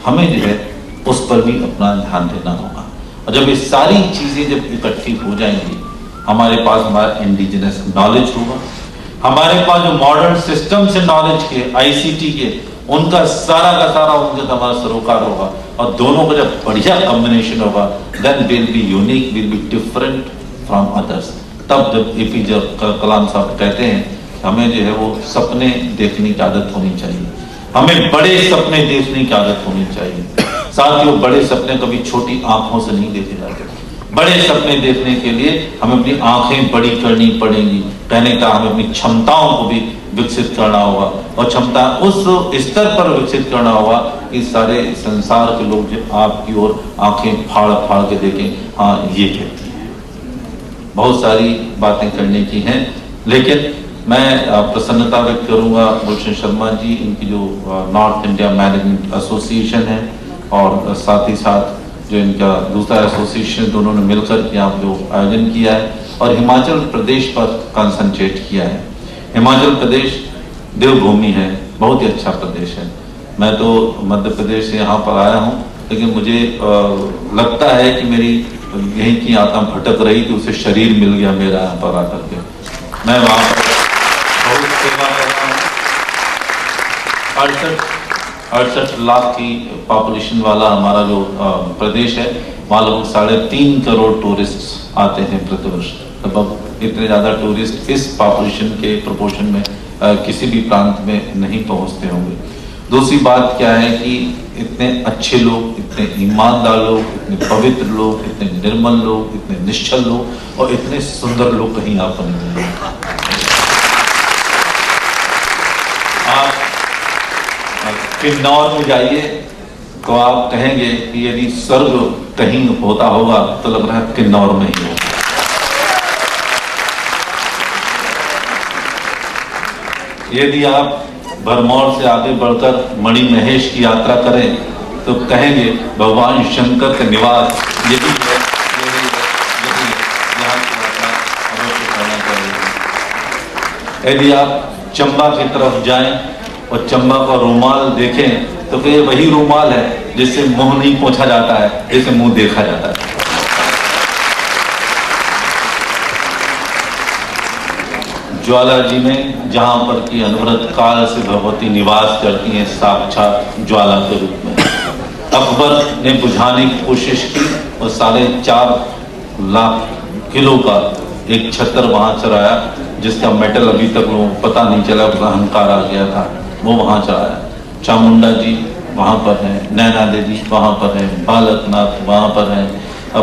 हमें जो है उस पर भी अपना ध्यान देना होगा। और जब ये सारी चीजें जब इकट्ठी हो जाएंगी, हमारे पास हमारा इंडिजिनस नॉलेज होगा, हमारे पास जो मॉडर्न सिस्टम से नॉलेज के, आईसीटी के, उनका सारा का सारा उनके हमारा सरोकार होगा, और दोनों का जब बढ़िया कॉम्बिनेशन होगा, then will be unique, will be different from others. तब जब एपीजे कलाम साहब कहते हैं हमें जो है वो सपने देखने की आदत होनी चाहिए, हमें बड़े सपने देखने की आदत होनी चाहिए। साथियों, बड़े सपने कभी छोटी आंखों से नहीं देखे जाते। बड़े सपने देखने के लिए हमें अपनी आंखें बड़ी करनी पड़ेंगी। कहने का हमें अपनी क्षमताओं को भी विकसित करना होगा, और क्षमता उस स्तर पर विकसित करना होगा कि सारे संसार के लोग जो आपकी ओर आंखें फाड़ फाड़ के देखें, हाँ ये कहती है। बहुत सारी बातें करने की हैं, लेकिन मैं प्रसन्नता व्यक्त करूंगा गुलशन शर्मा जी, इनकी जो नॉर्थ इंडिया मैनेजमेंट एसोसिएशन है, और साथ ही साथ जो इनका दूसरा एसोसिएशन, दोनों ने मिलकर यहाँ जो आयोजन किया है, और हिमाचल प्रदेश पर कंसंट्रेट किया है। हिमाचल प्रदेश देवभूमि है, बहुत ही अच्छा प्रदेश है। मैं तो मध्य प्रदेश से यहाँ पर आया हूँ, लेकिन मुझे लगता है कि मेरी यहीं की आत्मा भटक रही थी, उसे शरीर मिल गया मेरा यहाँ पर आकर के। मैं वहाँ पर बहुत सेवा कर रहा हूँ। 68 लाख की पॉपुलेशन वाला हमारा जो प्रदेश है, वहाँ लगभग 3.5 करोड़ टूरिस्ट आते हैं प्रतिवर्ष। लगभग इतने ज़्यादा टूरिस्ट इस पॉपुलेशन के प्रोपोर्शन में किसी भी प्रांत में नहीं पहुँचते होंगे। दूसरी बात क्या है कि इतने अच्छे लोग, इतने ईमानदार लोग, इतने पवित्र लोग, इतने निर्मल लोग, इतने निश्चल लोग, और इतने सुंदर लोग कहीं आप नहीं मिलेंगे। आप किन्नौर में जाइए तो आप कहेंगे कि यदि स्वर्ग कहीं होता होगा तो लग रहा है किन्नौर में ही होगा। यदि आप भरमौर से आगे बढ़कर मणि महेश की यात्रा करें तो कहेंगे भगवान शंकर का निवास यही है, यहाँ की यात्रा अवश्य करना चाहिए। यदि आप चंबा की तरफ जाएं और चंबा का रूमाल देखें तो ये वही रूमाल है जिससे मुंह नहीं पोंछा जाता है, जिससे मुंह देखा जाता है। ज्वाला जी में जहां पर की अनवरत काल से भगवती निवास करती हैं, साक्षात ज्वाला के रूप में। अकबर ने बुझाने की कोशिश की और 4.5 लाख किलो का एक छतर वहां चढ़ाया, जिसका मेटल अभी तक लोगों को पता नहीं चला, उसका अहंकार आ गया था, वो वहां चढ़ाया। चामुंडा जी वहां पर हैं, नैना देवी वहां पर हैं, बालकनाथ वहां पर हैं,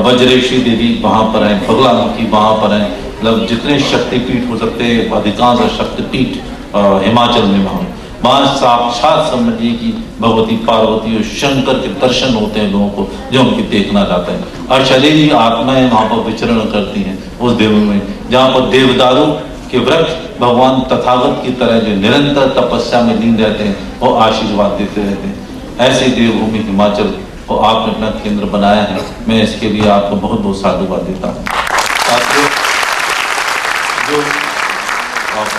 वज्रेश्वरी देवी वहां पर हैं, बगलामुखी वहां पर हैं। मतलब जितने शक्तिपीठ हो सकते हैं, अधिकांश शक्तिपीठ हिमाचल में वहाँ साक्षात समझिए कि भगवती पार्वती और शंकर के दर्शन होते हैं लोगों को, जो उनकी देखना चाहते हैं। और शरीरी आत्माएं वहां पर विचरण करती हैं उस देव में, जहाँ पर देवदारू के वृक्ष भगवान तथागत की तरह जो निरंतर तपस्या में लीन रहते हैं, वो आशीर्वाद देते रहते हैं। ऐसे देवभूमि हिमाचल को आपने अपना केंद्र बनाया है, मैं इसके लिए आपको बहुत बहुत साधुवाद देता हूँ। साथियों, जो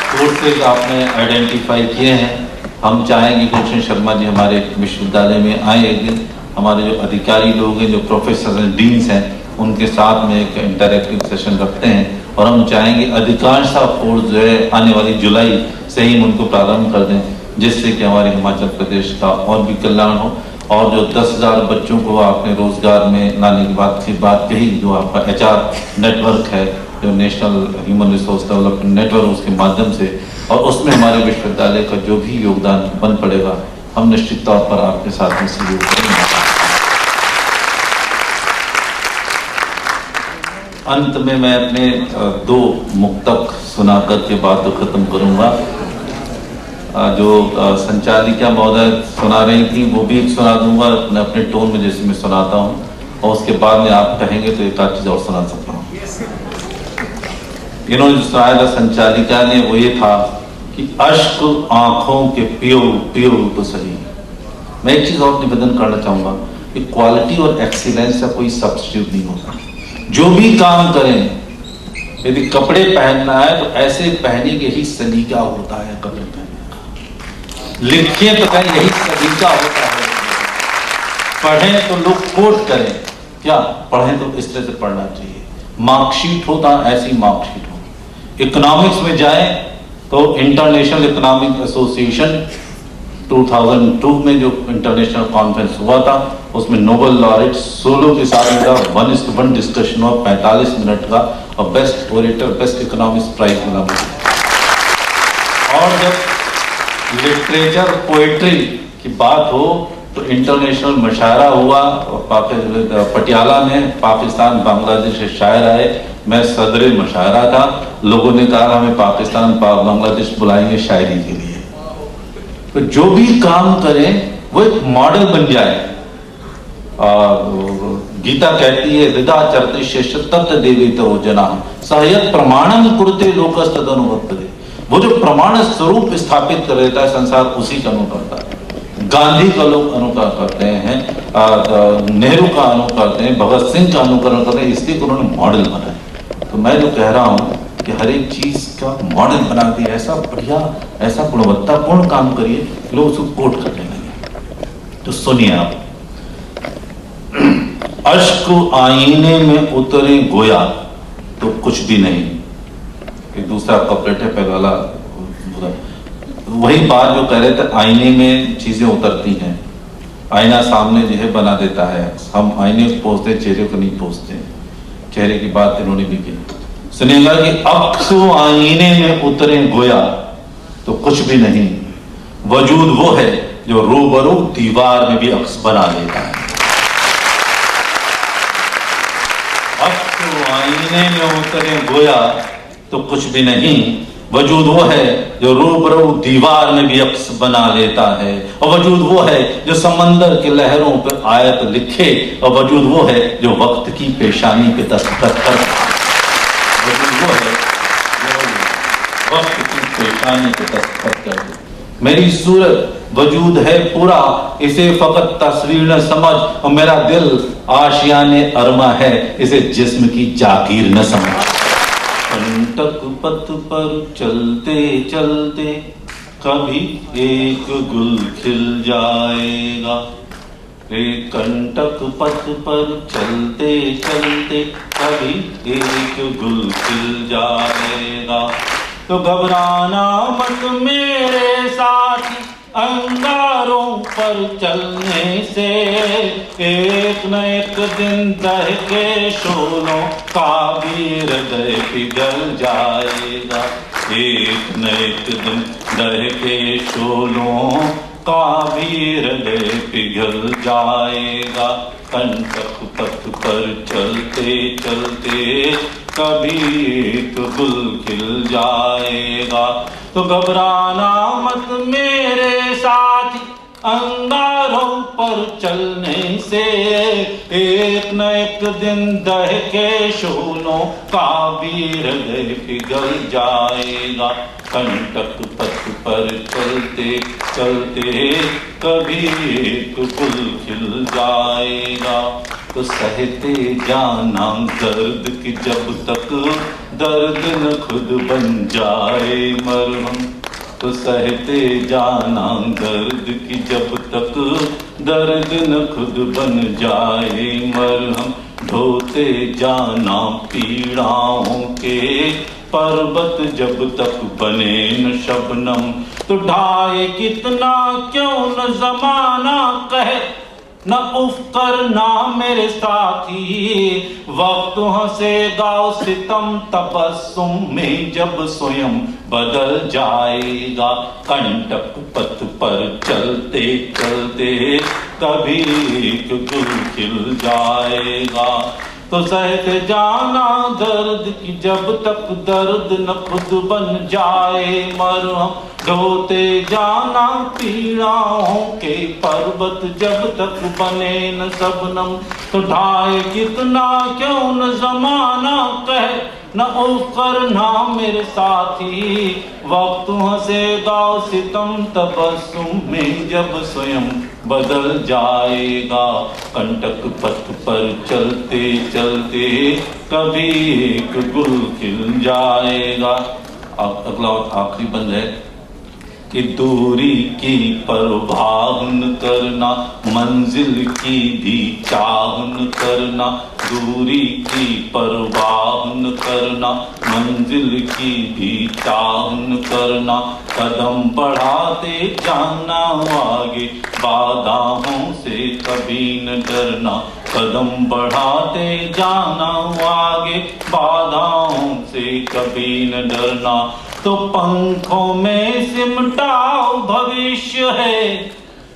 कोर्सेज आपने आइडेंटिफाई किए हैं, हम चाहेंगे गुलशन शर्मा जी हमारे विश्वविद्यालय में आए एक दिन। हमारे जो अधिकारी लोग हैं, जो प्रोफेसर हैं, डीन्स हैं, उनके साथ में एक इंटरैक्टिव सेशन रखते हैं, और हम चाहेंगे अधिकांश कोर्स जो है आने वाली जुलाई से ही उनको प्रारंभ कर दें, जिससे कि हमारे हिमाचल प्रदेश का और भी कल्याण हो। और जो 10,000 बच्चों को आपने रोजगार में लाने की बात कही, जो आपका HR नेटवर्क है, जो national human resource development network, उसके माध्यम से, और उसमें हमारे विश्वविद्यालय का जो भी योगदान बन पड़ेगा, हम निश्चित तौर पर आपके साथ में सहयोग करेंगे। अंत में मैं अपने 2 मुक्तक सुनाकर के बात को खत्म करूंगा। जो संचालिका महोदय सुना रही थी, वो भी एक सुना दूंगा अपने टोन में जैसे मैं सुनाता हूँ, और उसके बाद में आप कहेंगे तो एक आध चीज और सुना सकता हूँ। इन्होंने जो सुनाया था संचालिका ने, वो ये था कि अश्क आंखों के पियो पियो तो सही। मैं एक चीज और निवेदन करना चाहूंगा कि क्वालिटी और एक्सीलेंस का कोई सब्स्टिट्यूट नहीं होता। जो भी काम करें, यदि कपड़े पहनना है तो ऐसे पहने के ही सलीका होता है कपड़े पहनने का। लिखें तो कहीं यही सलीका होता है। पढ़ें तो लोग कोट करें क्या पढ़ें तो इस तरह से पढ़ना चाहिए, मार्कशीट हो तो ऐसी मार्कशीट हो। इकोनॉमिक्स में जाए तो इंटरनेशनल इकोनॉमिक एसोसिएशन 2002 में जो इंटरनेशनल कॉन्फ्रेंस हुआ था उसमें नोबेल लॉरेट सोलो के साथ मेरा 1:1 डिस्कशन हुआ 45 मिनट का, और best orator best economics prize मिला मुझे। और जब लिटरेचर पोएट्री की बात हो तो इंटरनेशनल मुशायरा हुआ पटियाला में, पाकिस्तान बांग्लादेश से शायर आए, मैं सदर मुशायरा था। लोगों ने कहा हमें पाकिस्तान बांग्लादेश बुलाएंगे शायरी के लिए। तो जो भी काम करें वो एक मॉडल बन जाए। गीता कहती है विदा चरते शेष तत् देवी तो जना सहयत प्रमाणम कुरते लोकस तदनुवर्तते। वो जो प्रमाण स्वरूप स्थापित कर देता है संसार उसी का अनुकरण करता है। गांधी का लोग अनुकरण करते हैं, नेहरू का अनुकरण करते हैं, भगत सिंह का अनुकरण करते हैं, इसलिए उन्होंने मॉडल बनाया। तो मैं जो कह रहा हूं कि हर एक चीज का मॉडल बना दिया, ऐसा बढ़िया ऐसा गुणवत्तापूर्ण काम करिए लोग उसको कोट करने लगे। तो सुनिए आप, अश्क आईने में उतरे गोया तो कुछ भी नहीं। एक दूसरा कपलेट है, पहले वाला वही बात जो कह रहे थे, आईने में चीजें उतरती हैं, आईना सामने जो है बना देता है, हम आईने को पोसते चेहरे को नहीं पोसते। चेहरे की बात इन्होंने भी की। सुनेगा कि अक्सो आईने में उतरे गोया तो कुछ भी नहीं, वजूद वो है जो रूबरू दीवार में भी अक्स बना लेता है। अक्सो आईने में उतरे गोया तो कुछ भी नहीं, वजूद वो है जो रूबरू दीवार में भी अक्स बना लेता है। और वजूद वो है जो समंदर के लहरों पर आयत लिखे, और वजूद वो है जो वक्त की पेशानी पे दस्तखत करता है। वो है जो वक्त की पेशानी पे दस्तखत कर दे। मेरी सूरत वजूद है पूरा, इसे फकत तस्वीर न समझ, और मेरा दिल आशियाने अरमा है, इसे जिस्म की जागीर न समझ। कंटक पथ पर चलते चलते कभी एक गुल खिल जाएगा, रे कंटक पथ पर चलते चलते कभी एक गुल खिल जाएगा। तो घबराना मत मेरे साथी, अंगारों पर चलने से एक न एक दिन दह के शोलों का भी हृदय पिघल जाएगा। एक न एक दिन दह के शोलों का भी हृदय पिघल जाएगा। कंटक पथ पर चलते चलते कभी एक गुल खिल जाएगा। तो घबराना मत मेरे साथी, अंगारों पर चलने से एक न एक दिन दह के शोलों का भी हृदय पिघल जाएगा। कंटक पथ पर चलते चलते कभी एक गुल खिल जाएगा। तो सहते जाना दर्द की जब तक दर्द न खुद बन जाए मरहम। तो सहते जाना दर्द की जब तक दर्द न खुद बन जाए मरहम। ढोते जाना पीड़ाओं के पर्वत जब तक बने न शबनम। तो ढाए कितना क्यों न जमाना कहे, न उफ करना मेरे साथी। वक्त हंसेगा सितम तबस्सुम में जब स्वयं बदल जाएगा। कंटक पथ पर चलते चलते कभी एक गुल खिल जाएगा। तो सहते जाना दर्द की जब तक दर्द न खुद बन जाए मरहम। ढोते जाना पीड़ाओं के पर्वत जब तक बने न शबनम। तो ढाए कितना क्यों न जमाना कहे, न उफ करना मेरे साथी। वक्त हंसेगा सितम तबस्सुम में जब स्वयं बदल जाएगा। कंटक पथ पर चलते चलते कभी एक गुल खिल जाएगा। अगला आखिरी बंद है कि दूरी की परवाह न करना, मंजिल की भी चाह न करना, दूरी की परवाह न करना, मंजिल की भी चाह न करना, कदम बढ़ाते जाना आगे, बाधाओं से कभी न डरना, कदम बढ़ाते जाना आगे, बाधाओं से कभी न डरना। तो पंखों में सिमटा भविष्य है,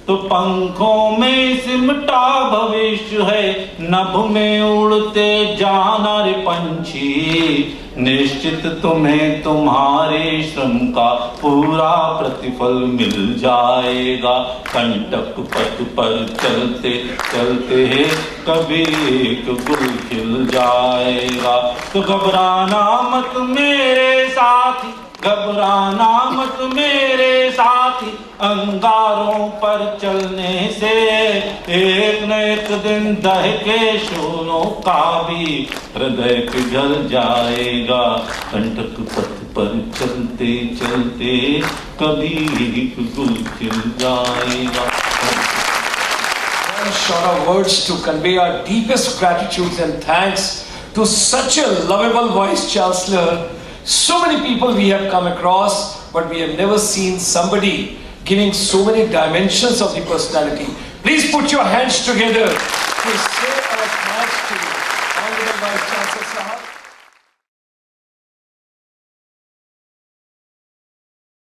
तो पंखों में सिमटा भविष्य है, नभ में उड़ते जाना रे पंछी, निश्चित तुम्हें तुम्हारे श्रम का पूरा प्रतिफल मिल जाएगा। कंटक पथ पर चलते चलते कभी एक गुल खिल जाएगा। तो घबराना मत मेरे साथी, घबराना मत मेरे साथी, अंगारों पर चलने से एक न एक दिन दहके शूलों का भी हृदय पिघल जाएगा। कंटक पथ पर चलते चलते कभी एक गुल खिल जाएगा। Short of words to convey our deepest gratitude and thanks to such a lovable voice chancellor. So many people we have come across, but we have never seen somebody giving so many dimensions of the personality. Please put your hands together to say our thanks to Honorable Vice Chancellor Sahab.